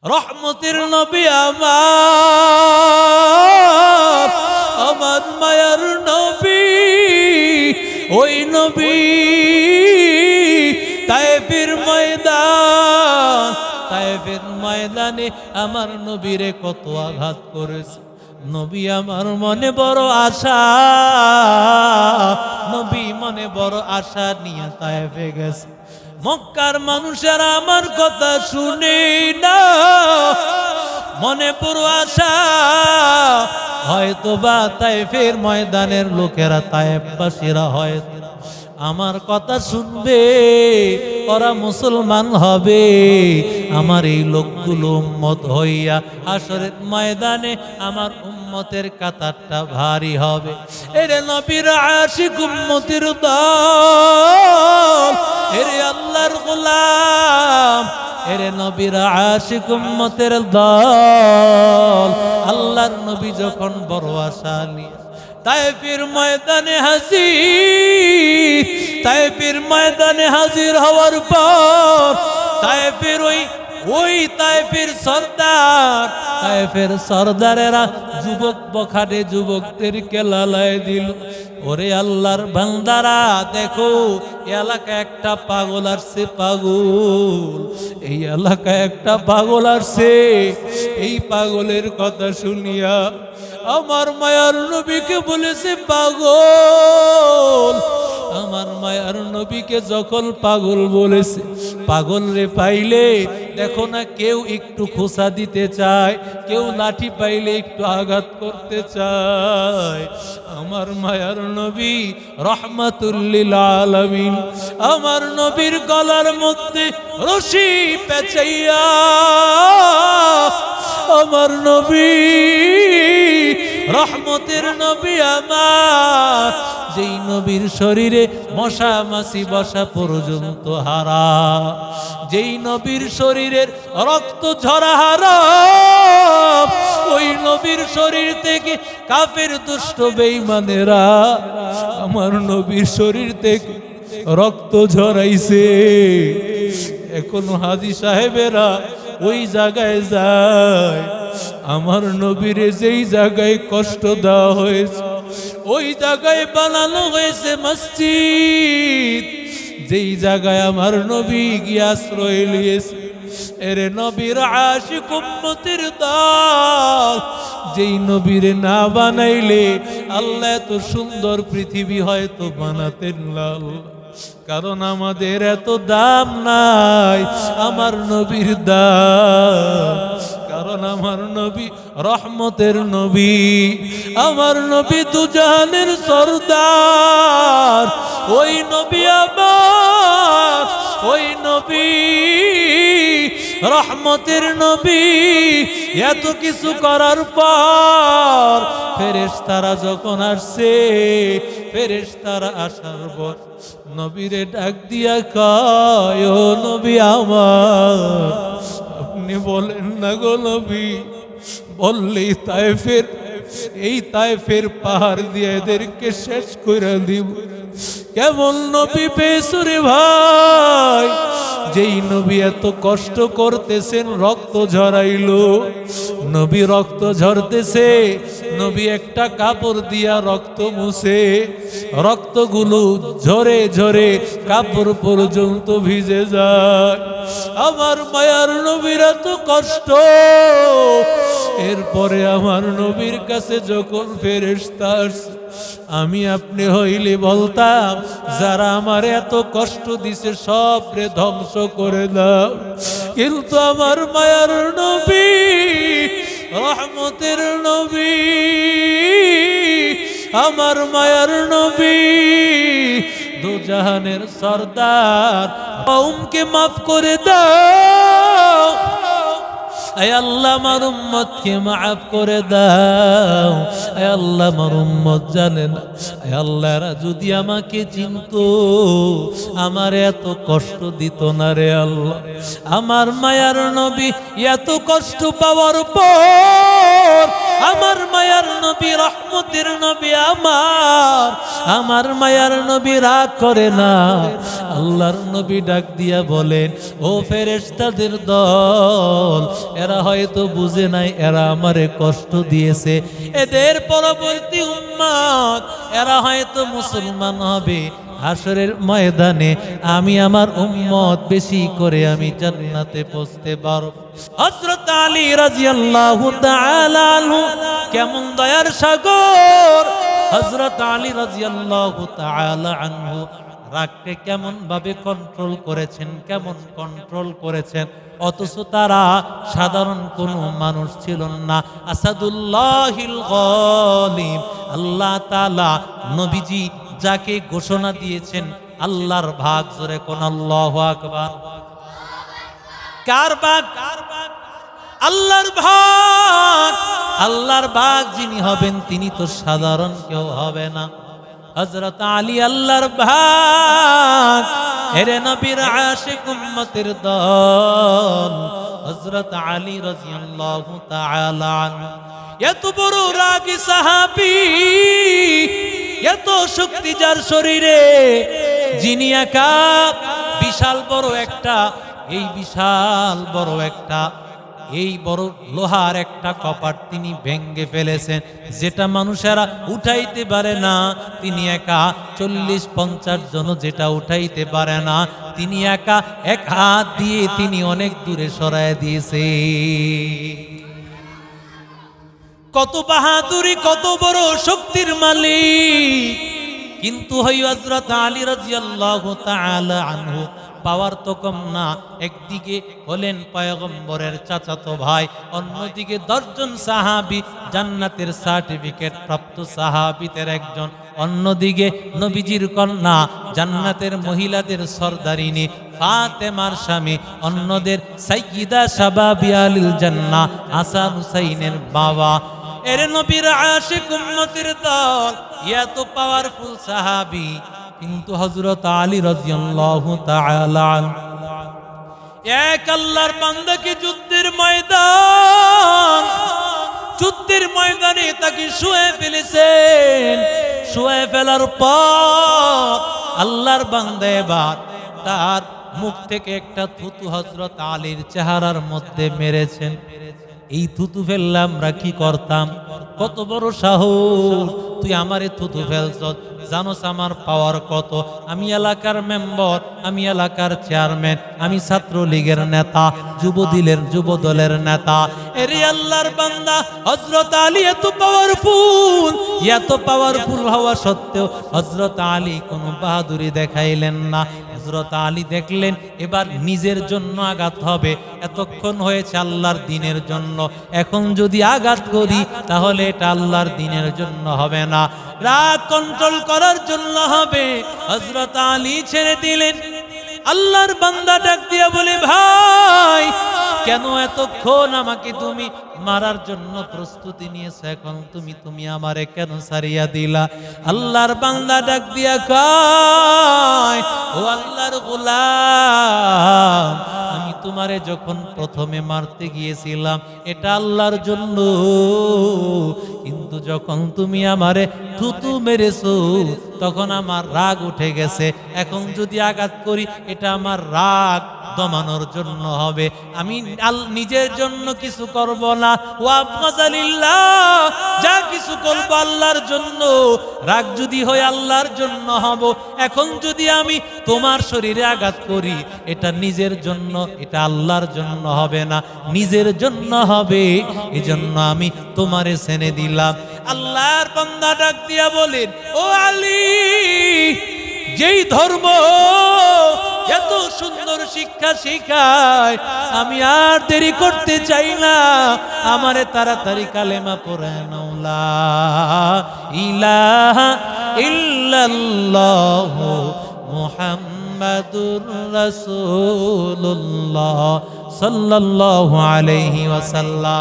রহমতের নবী আমার, আমার মায়ার নবী, ওই নবী তায়েফের ময়দান, তায়েফের ময়দানে আমার নবীরে কত আঘাত করেছে। নবী আমার মনে বড় আশা, নবী মনে বড় আশা নিয়ে তায়েফে গেছে। মক্কার মানুষেরা আমার কথা শুনে না, মনে পুরো আশা হয়তো বা তায়েফের ময়দানের লোকেরা, তায়েফবাসীরা হয়তো আমার কথা শুনবে, ওরা মুসলমান হবে। আমার এই লোকগুলো উম্মত হইয়া হাসরের ময়দানে আমার উম্মতের কাতারটা ভারী হবে। এরে নবীর আশিক উম্মতের দল, এরে আল্লাহর গোলাম, এরে নবীর আশিক উম্মতের দল। আল্লাহর নবী যখন বড় আশা নিয়ে তায়েফের ময়দানে হাজির, তায়েফের ময়দানে হাজির হওয়ার পর তায়েফের ওই তায়েফের সর্দার, তায়েফের সর্দারেরা যুবক বখাটে যুবকদেরকে লালায় দিল। ওরে আল্লাহর বান্দারা, দেখো এলাকায় একটা পাগল আসছে, পাগল, এই এলাকায় একটা পাগল আসছে। এই পাগলের কথা শুনিয়া আমার মায়ার নবীকে বলেছে পাগল। আমার মায়ার নবীকে যখন পাগল বলেছে, পাগল রে পাইলে দেখো না কেউ একটু খোঁচা দিতে চায়, কেউ লাঠি পাইলে একটু আঘাত করতে চায়। আমার মায়ার নবী রহমাতুল লিল আলামিন, আমার নবীর গলার মধ্যে রশি পেঁচাইয়া আমার নবী রহমতের নবী আমার, যেই নবীর শরীরে মশা মাছি বসা পর্যন্ত হারাম, যেই নবীর শরীরের রক্ত ঝরা হারাম, ওই নবীর শরীর থেকে কাফের দুষ্ট বেঈমানেরা আমার নবীর শরীর থেকে রক্ত ঝরাইছে। এখনো হাজী সাহেবেরা ওই জায়গায় যায়, আমার নবীরে যেই জায়গায় কষ্ট দেওয়া হয়েছে ওই জায়গায় বানানো হয়েছে মসজিদ, যেই জায়গায় আমার নবী গিয়ে আশ্রয় লিয়েছে। এরে নবীর আশিক উম্মতের দল, যেই নবীরে না বানাইলে আল্লাহ এত সুন্দর পৃথিবী হয়তো বানাতেন না। কারণ আমাদের এত দাম নাই আমার নবীর দাম, কারণ আমার নবী রহমতের নবী, আমার নবী দুজাহানের সরদার। ওই নবী আমার, ওই নবী রহমতের নবী, এত কিছু করার পর ফেরেশতারা যখন আসছে, ফেরেশতারা আসার পর নবীরে ডাক দিয়া কয়, ও নবী আমার, আপনি বলেন না গো নবী, বললেই তায়েফের, এই তায়েফের পাহাড় দিয়ে এদেরকে শেষ করে দিব। কেমন নবী পেয়েছো রে ভাই, যেই নবী এত কষ্ট করতেছেন, রক্ত ঝরাইলো, নবী রক্ত ঝরতেছে, নবী একটা কাপড় দিয়া রক্ত মুছে, রক্তগুলো ঝরে ঝরে কাপড় পর্যন্ত ভিজে যায়। আমার মায়ার নবীর এত কষ্ট, এরপরে আমার নবীর কাছে যখন ফেরেশতা আসে, আমি আপনি হইলে বলতাম, যারা আমার এত কষ্ট দিছে সব রে ধ্বংস করে দাও। কিন্তু আমার মায়ার নবী রহমতের নবী, আমার মায়ার নবী দুজাহানের সরদার, কওমকে মাফ করে দাও। আয় আল্লাহ আমার উম্মতকে মাফ করে দাও। আয় আল্লাহ আমার উম্মত জানে না, আয় আল্লাহ এরা যদি আমাকে চিনতো আমার এত কষ্ট দিত না রে আল্লাহ। আমার মায়ার নবী এত কষ্ট পাওয়ার পর আমার মায়ার নবী রহমতের নবী আমার মায়ার নবী রাগ করে না, আল্লাহর নবী ডাক দিয়া বলেন, ও ফেরেশতাদের দল, এরা হয়তো বুঝে নাই এরা আমারে কষ্ট দিয়েছে, এদের পরবর্তী উম্মত এরা হয়তো মুসলমান হবে, হাসরের ময়দানে আমি আমার উম্মত বেশি করে আমি জান্নাতে পৌঁছতে পারব। হযরত আলী রাদিয়াল্লাহু তাআলা আনহু কেমন দয়ার সাগর, হযরত আলী রাদিয়াল্লাহু তাআলা আনহু রাগকে কেমন ভাবে কন্ট্রোল করেছেন, কেমন কন্ট্রোল করেছেন, অথচ তারা সাধারণ কোনো মানুষ ছিল না। আসাদুল্লাহিল গালিব, আল্লাহ তাআলা নবীজি যাকে ঘোষণা দিয়েছেন আল্লাহর ভাগ, জোরে কোন আল্লাহু আকবার। কার ভাগ? আল্লাহর ভাগ। আল্লাহর ভাগ যিনি হবেন তিনি তো সাধারণ কেউ হবে না। হযরত আলী আল্লাহর ভাগ, এরে নবীর আশিক উম্মতের দল, হযরত আলী রাদিয়াল্লাহু তাআলা আনহু এত বড় রাগী সাহাবী, এত শক্তি যার শরীরে, যিনি একা বিশাল বড় একটা, এই বিশাল বড় একটা, এই বড় লোহার একটা কপাট তিনি ভেঙ্গে ফেলেছেন, যেটা মানুষেরা উঠাইতে পারে না। তিনি একা 40-50 জন যেটা উঠাইতে পারে না, তিনি একা এক হাত দিয়ে তিনি অনেক দূরে সরায় দিয়েছে। কত বাহাদুরি, কত বড় শক্তির মালিক। কিন্তু হযরত আলী রাদিয়াল্লাহু তাআলা আনহু পাওয়ার তো কম না, একদিকে হলেন পয়গম্বরের চাচাতো ভাই, অন্যদিকে 10 জন সাহাবী জান্নাতের সার্টিফিকেট প্রাপ্ত সাহাবীদের একজন, অন্যদিকে নবীজির কন্যা জান্নাতের মহিলাদের সরদারিনী ফাতেমার স্বামী, অন্যদের সাইয়্যিদা শাবাবি আলিল জান্নাহ হাসান হুসাইনের বাবা। এর নবীর আশিক উম্মতের দল, এত পাওয়ারফুল সাহাবী, কিন্তু হযরত আলী রাদিয়াল্লাহু তাআলা আনহু এক আল্লাহর বান্দাকে যুদ্ধের ময়দানে তাকে শুয়ে ফেলেছেন। শুয়ে ফেলার পর আল্লাহর বান্দা এবার তার মুখ থেকে একটা থুতু হযরত আলীর চেহারার মধ্যে মেরেছেন। এই থুতু ফেললে আমরা কি করতাম? কত বড় সাহস, তুই আমারে থুতু ফেলছস, জানোস আমার পাওয়ার কত? আমি এলাকার মেম্বার, আমি এলাকার চেয়ারম্যান, আমি ছাত্রলীগের নেতা, যুব দলের নেতা। এরে আল্লাহর বান্দা হযরত আলী এত পাওয়ারফুল হওয়া সত্ত্বেও হযরত আলী কোনো বাহাদুরি দেখাইলেন না। হযরত আলী দেখলেন এবার নিজের জন্য আঘাত হবে, এতক্ষণ হয়েছে আল্লাহর দ্বীনের জন্য, এখন যদি আঘাত করি তাহলে এটা আল্লাহর দ্বীনের জন্য হবে না, রাগ কন্ট্রোল করার জন্য হবে। হযরত আলী ছেড়ে দিলেন। আল্লাহর বান্দা ডাক দিয়া বলে, ভাই কেন এতক্ষণ আমাকে তুমি মারার জন্য প্রস্তুতি নিয়েছো, এখন তুমি আমারে কেন ছাড়িয়া দিলা? আল্লাহর বান্দা ডাক দিয়া কয়, ও আল্লাহর গোলাম, আমি তোমারে যখন প্রথমে মারতে গিয়েছিলাম এটা আল্লাহর জন্য, কিন্তু যখন তুমি আমারে থুতু মেরেছো তখন আমার রাগ উঠে গেছে, এখন যদি আঘাত করি এটা আমার রাগ দমানোর জন্য হবে, আমি নিজের জন্য কিছু করব না। যা কিছু করব আল্লাহর জন্য, রাগ যদি হয় আল্লাহর জন্য হব। এখন যদি আমি তোমার শরীরে আঘাত করি এটা নিজের জন্য, এটা আল্লাহর জন্য হবে না, নিজের জন্য হবে, এজন্য আমি তোমারে ছেড়ে দিলাম। আল্লাহর বান্দা ডাক দিয়া বলেন, ও আলী, যেই ধর্ম এত সুন্দর শিক্ষা শিখায়, আমি আর দেরি করতে চাই না, আমারে তাড়াতাড়ি কালেমা পড়ায় নাও, লা ইলাহা ইল্লাল্লাহ মুহাম্মাদুর রাসূলুল্লাহ সাল্লাল্লাহু আলাইহি ওয়াসাল্লাম।